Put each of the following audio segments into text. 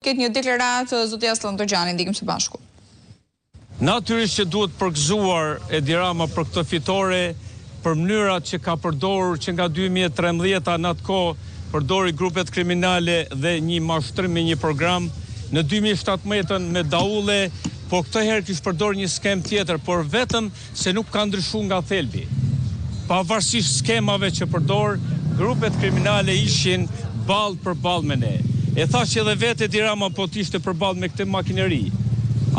Këtë një deklaratë zoti Aslan Dojani, ndikim së bashku. Natyrisht që duhet përgëzuar Edi Rama për këtë fitore, për mënyrat që ka përdorur që nga 2013 në atë kohë përdori grupet kriminale dhe një mashtrim me një program, në 2017 me daulle, po këtë herë kishte përdor një skem tjetër, por vetëm se nuk ka ndryshuar nga thelbi. Pavarësisht skemave që përdor, grupet kriminale ishin ballë për ballë me ne. E thash që edhe vetë Edi Rama po t'ishte përballë me këtë makineri,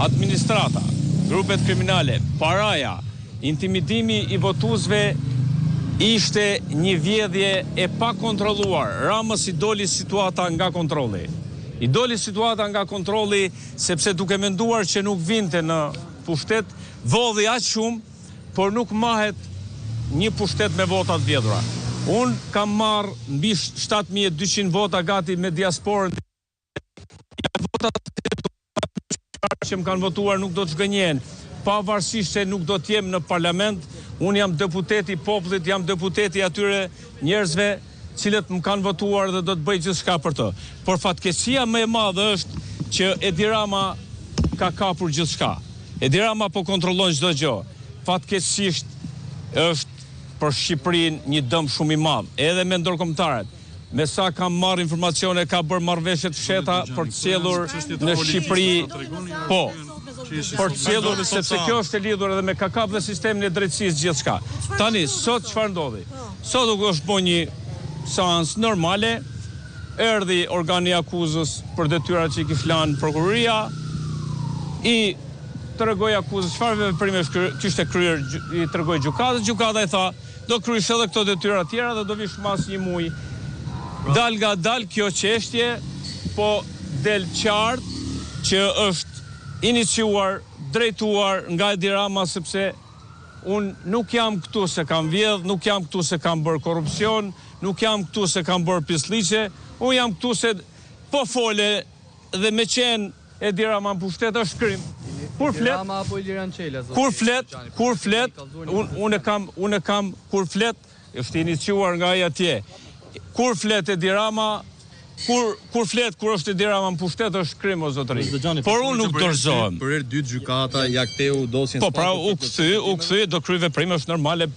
administrata, grupet kriminale, paraja, intimidimi i votuesve ishte një vjedhje e pa kontrolluar. Ramës i doli situata nga kontrolli. I doli situata nga kontrolli sepse duke menduar që nuk vinte në pushtet, vodhi aq shumë, por nuk mahet një pushtet me votat vjedhura. Unë kam marrë mbi 7.200 vota gati me diasporën. Votat që më kanë votuar nuk do të zgënjen, pavarësisht se nuk do të jem në parlament. Unë jam deputeti i popullit, jam deputeti atyre njerëzve cilët më kanë votuar dhe do të bëj gjithçka për të. Por fatkeqësia më e madhe është që Edi Rama ka kapur gjithçka. Edi Rama po kontrollon çdo gjë. Fatkeqësisht është për Shqipërinë një dëm shumë i madh, edhe me ndërkombëtarët. Me sa kam marrë informacione, ka bërë marrëveshje të fsheta për të sjellur në Shqipëri, po, për të sjellur, sepse kjo është e lidhur edhe me KAKAP dhe sistemin e drejtësisë gjithçka. Tani, sot çfarë ndodhi? Sot u është bërë një seancë normale, erdhi organi akuzës për detyrat që i kishte lanë prokuroria, i tregoi akuzës çfarë veprime kishte kryer, i tregoi gjykatës, gjykata i tha, do kryesh edhe këto detyra të tjera dhe do vish mas një muaj. Dal nga dal kjo çështje, po del qartë që është iniciuar, drejtuar nga Edi Rama, sepse unë nuk jam këtu se kam vjedh, nuk jam këtu se kam bërë korrupsion, nuk jam këtu se kam bërë pisliqe, unë jam këtu se po fole dhe me qenë Edi Rama në pushtet është krim. Kur flet, unë kam kur flet, është iniciuar nga ai atje. Kur flet Edi Rama, kur flet kur është Edi Rama në pushtet është krim o zotëri. Por unë nuk dorëzohem. Për herë dytë gjykata ja ktheu dosjen. Po pra u kthy, do kryej veprime është normale.